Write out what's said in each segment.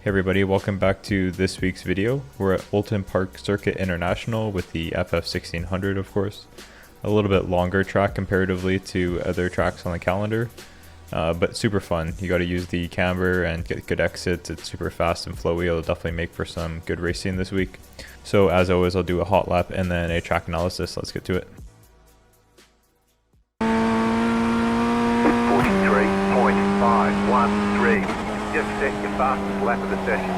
Hey everybody, welcome back to this week's video. We're at Oulton Park Circuit International with the FF1600, of course. A little bit longer track comparatively to other tracks on the calendar, but super fun. You got to use the camber and get good exits. It's super fast and flowy. It'll definitely make for some good racing this week. So as always, I'll do a hot lap and then a track analysis. Let's get to it. 43.513. Just set your fastest lap of the session.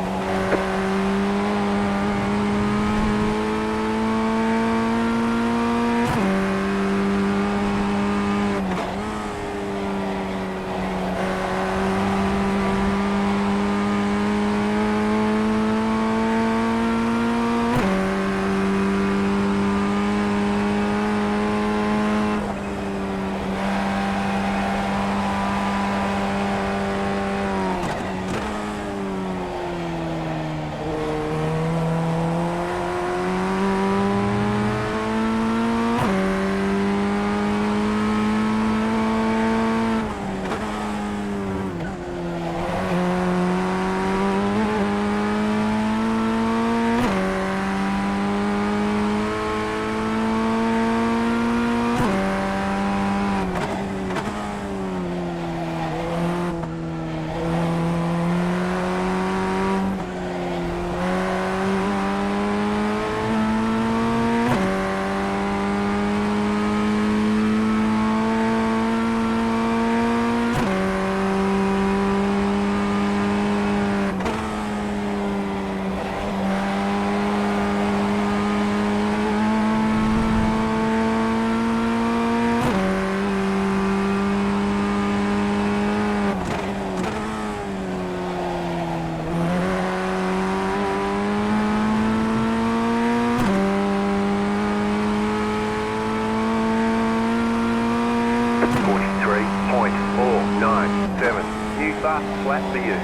43.497. New fastest lap for you.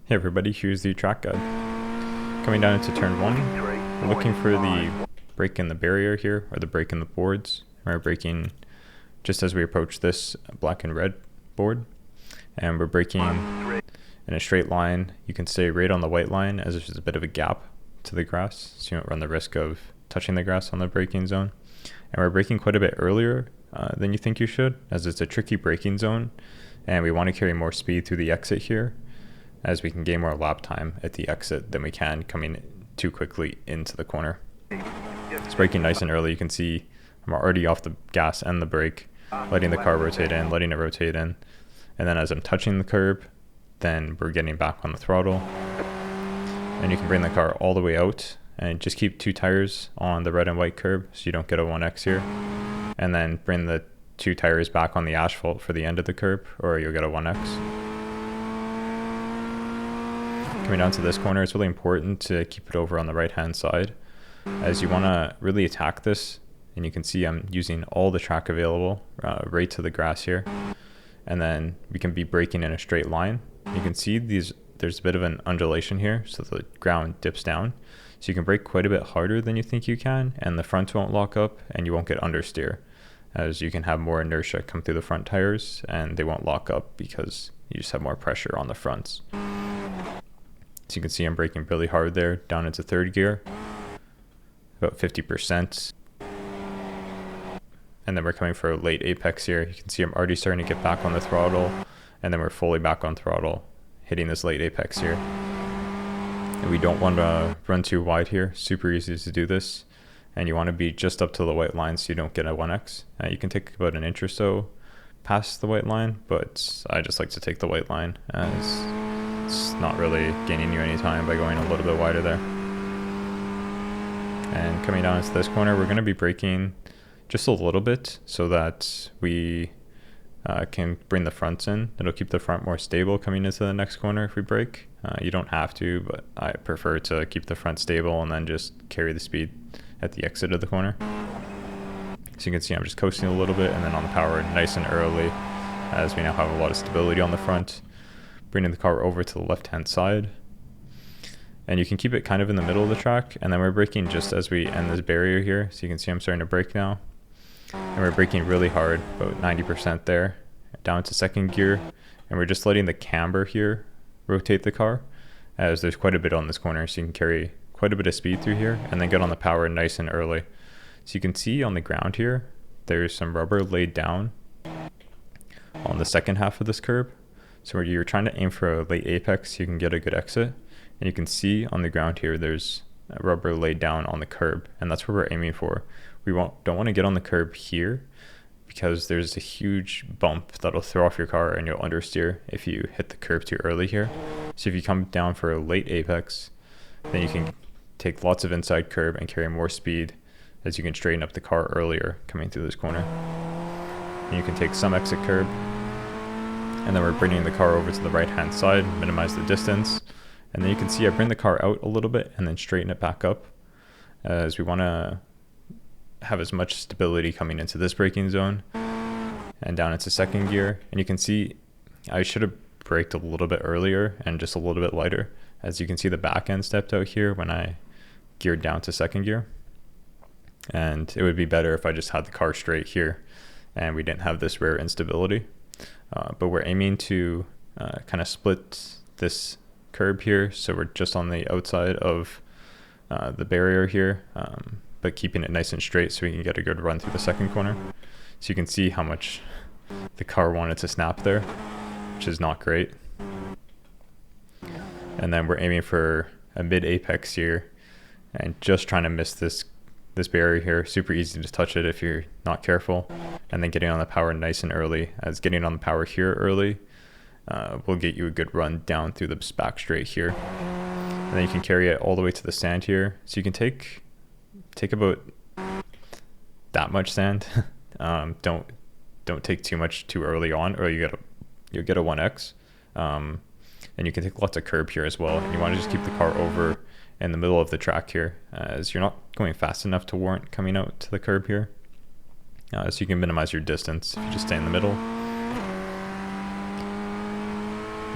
Hey everybody, here's the track guide. Coming down into turn 1, we're looking for the break in the barrier here, or the break in the boards. We're braking just as we approach this black and red board, and we're braking in a straight line. You can stay right on the white line as there's a bit of a gap to the grass, so you don't run the risk of touching the grass on the braking zone. And we're braking quite a bit earlier than you think you should, as it's a tricky braking zone, and we want to carry more speed through the exit here, as we can gain more lap time at the exit than we can coming too quickly into the corner. It's braking nice and early. You can see I'm already off the gas and the brake, letting the car rotate in, letting it rotate in, and then as I'm touching the curb, then we're getting back on the throttle, and you can bring the car all the way out and just keep 2 tires on the red and white curb so you don't get a 1X here, and then bring the 2 tires back on the asphalt for the end of the curb, or you'll get a 1X. Coming down to this corner, it's really important to keep it over on the right hand side, as you want to really attack this. And you can see I'm using all the track available right to the grass here, and then we can be braking in a straight line. You can see there's a bit of an undulation here, so the ground dips down, so you can brake quite a bit harder than you think you can, and the front won't lock up and you won't get understeer, as you can have more inertia come through the front tires and they won't lock up because you just have more pressure on the fronts. So you can see I'm braking really hard there down into 3rd gear, about 50%. And then we're coming for a late apex here. You can see I'm already starting to get back on the throttle, and then we're fully back on throttle, hitting this late apex here. And we don't want to run too wide here. Super easy to do this. And you want to be just up to the white line so you don't get a 1X. You can take about an inch or so past the white line, but I just like to take the white line, as it's not really gaining you any time by going a little bit wider there. And coming down into this corner, we're going to be braking just a little bit so that we can bring the fronts in. It'll keep the front more stable coming into the next corner if we brake. You don't have to, but I prefer to keep the front stable and then just carry the speed at the exit of the corner. So you can see I'm just coasting a little bit, and then on the power nice and early, as we now have a lot of stability on the front, bringing the car over to the left hand side. And you can keep it kind of in the middle of the track, and then we're braking just as we end this barrier here. So you can see I'm starting to brake now, and we're braking really hard, about 90% there, down to 2nd gear, and we're just letting the camber here rotate the car, as there's quite a bit on this corner, so you can carry quite a bit of speed through here and then get on the power nice and early. So you can see on the ground here, there's some rubber laid down on the second half of this curb. So where you're trying to aim for a late apex, you can get a good exit. And you can see on the ground here, there's rubber laid down on the curb, and that's where we're aiming for. We don't want to get on the curb here because there's a huge bump that'll throw off your car and you'll understeer if you hit the curb too early here. So if you come down for a late apex, then you can take lots of inside curb and carry more speed, as you can straighten up the car earlier coming through this corner. And you can take some exit curb, and then we're bringing the car over to the right hand side, minimize the distance. And then you can see I bring the car out a little bit and then straighten it back up, as we want to have as much stability coming into this braking zone and down into second gear. And you can see I should have braked a little bit earlier and just a little bit lighter. As you can see, the back end stepped out here when I geared down to second gear. And it would be better if I just had the car straight here and we didn't have this rear instability. But we're aiming to kind of split this curb here, so we're just on the outside of the barrier here, but keeping it nice and straight so we can get a good run through the second corner. So you can see how much the car wanted to snap there, which is not great. And then we're aiming for a mid apex here and just trying to miss this barrier here. Super easy to touch it if you're not careful. And then getting on the power nice and early, as getting on the power here early will get you a good run down through the back straight here. And then you can carry it all the way to the sand here. So you can take about that much sand. Don't take too much too early on, or you'll get a 1x. And you can take lots of curb here as well. And you want to just keep the car over in the middle of the track here, as you're not going fast enough to warrant coming out to the curb here. So you can minimize your distance if you just stay in the middle.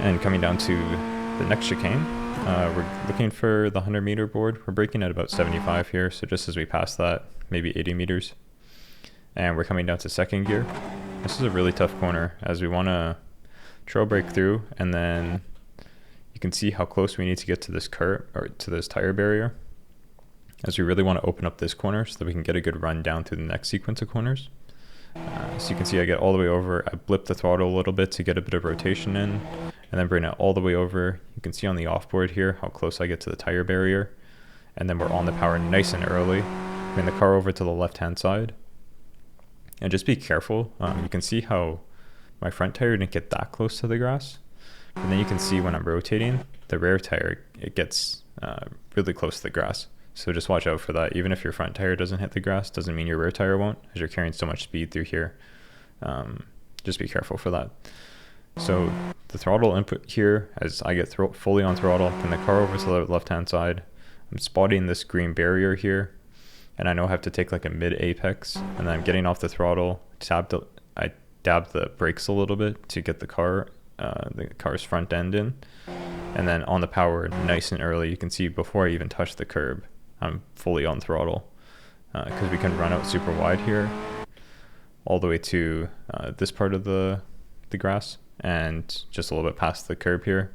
And coming down to the next chicane, we're looking for the 100 meter board. We're braking at about 75 here, so just as we pass that, maybe 80 meters. And we're coming down to second gear. This is a really tough corner, as we want to trail brake through, and then you can see how close we need to get to this curb, or to this tire barrier, as we really want to open up this corner so that we can get a good run down through the next sequence of corners. So you can see I get all the way over, I blip the throttle a little bit to get a bit of rotation in, and then bring it all the way over. You can see on the offboard here how close I get to the tire barrier, and then we're on the power nice and early. Bring the car over to the left hand side, and just be careful. You can see how my front tire didn't get that close to the grass, and then you can see when I'm rotating, the rear tire, it gets really close to the grass. So just watch out for that. Even if your front tire doesn't hit the grass, doesn't mean your rear tire won't, as you're carrying so much speed through here. Just be careful for that. So the throttle input here, as I get fully on throttle, bring the car over to the left hand side. I'm spotting this green barrier here, and I know I have to take like a mid apex, and then I'm getting off the throttle. I dab the brakes a little bit to get the car's front end in, and then on the power nice and early. You can see before I even touch the curb, I'm fully on throttle, because we can run out super wide here all the way to this part of the grass and just a little bit past the curb here.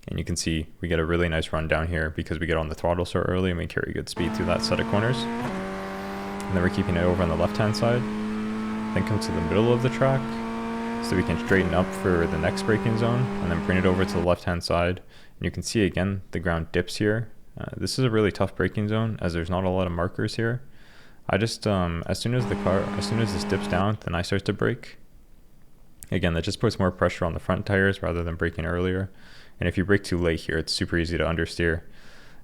And you can see we get a really nice run down here because we get on the throttle so early and we carry good speed through that set of corners. And then we're keeping it over on the left hand side, then come to the middle of the track so we can straighten up for the next braking zone, and then bring it over to the left hand side. And you can see again the ground dips here. This is a really tough braking zone, as there's not a lot of markers here. I just as soon as this dips down, then I start to brake. Again, that just puts more pressure on the front tires rather than braking earlier. And if you brake too late here, it's super easy to understeer,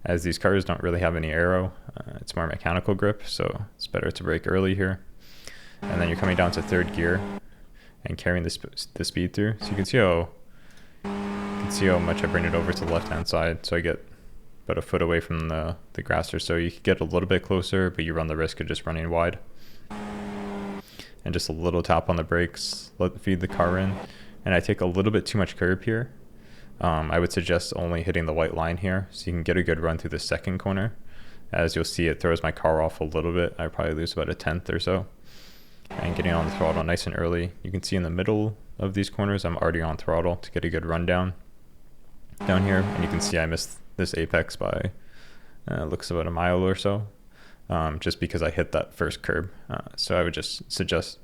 as these cars don't really have any aero. It's more mechanical grip, so it's better to brake early here. And then you're coming down to third gear and carrying the speed through. So you can see how much I bring it over to the left hand side. So I get about a foot away from the grass or so. You can get a little bit closer, but you run the risk of just running wide. And just a little tap on the brakes, feed the car in. And I take a little bit too much curb here. I would suggest only hitting the white line here so you can get a good run through the second corner. As you'll see, it throws my car off a little bit. I probably lose about a tenth or so. And getting on the throttle nice and early. You can see in the middle of these corners, I'm already on throttle to get a good run down. down here, and you can see I missed this apex by looks about a mile or so, just because I hit that first curb. So I would just suggest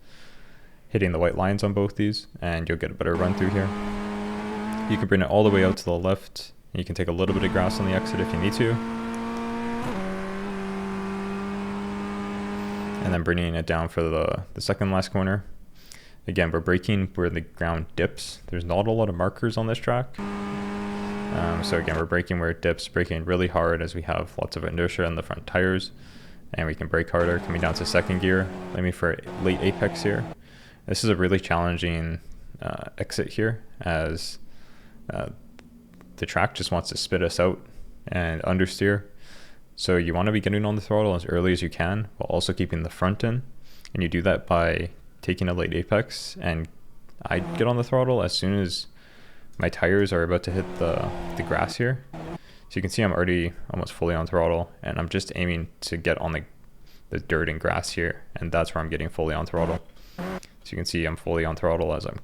hitting the white lines on both these, and you'll get a better run through here. You can bring it all the way out to the left. You can take a little bit of grass on the exit if you need to, and then bringing it down for the second last corner. Again, we're braking where the ground dips. There's not a lot of markers on this track. So again, we're braking where it dips, braking really hard as we have lots of inertia in the front tires, and we can brake harder. Coming down to second gear, aiming for late apex here. This is a really challenging exit here, as the track just wants to spit us out and understeer. So you want to be getting on the throttle as early as you can, while also keeping the front in. And you do that by taking a late apex, and I get on the throttle as soon as my tires are about to hit the grass here. So you can see I'm already almost fully on throttle, and I'm just aiming to get on the dirt and grass here, and that's where I'm getting fully on throttle. So you can see I'm fully on throttle as I'm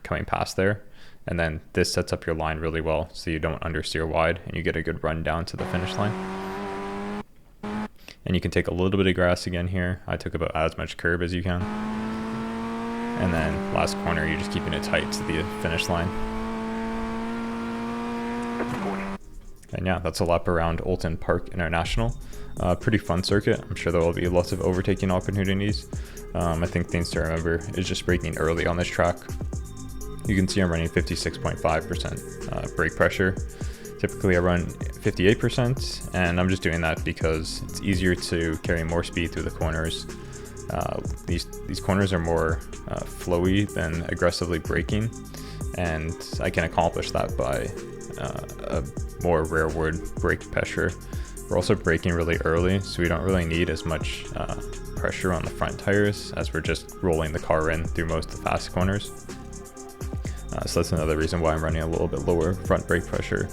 coming past there, and then this sets up your line really well so you don't understeer wide and you get a good run down to the finish line. And you can take a little bit of grass again here. I took about as much curb as you can. And then last corner, you're just keeping it tight to the finish line. And yeah, that's a lap around Oulton Park International. Pretty fun circuit. I'm sure there will be lots of overtaking opportunities. I think things to remember is just braking early on this track. You can see I'm running 56.5% brake pressure. Typically I run 58%, and I'm just doing that because it's easier to carry more speed through the corners. These corners are more flowy than aggressively braking, and I can accomplish that by a more rearward brake pressure. We're also braking really early, so we don't really need as much pressure on the front tires, as we're just rolling the car in through most of the fast corners. So that's another reason why I'm running a little bit lower front brake pressure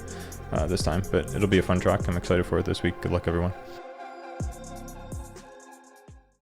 this time, but it'll be a fun track. I'm excited for it this week. Good luck, everyone.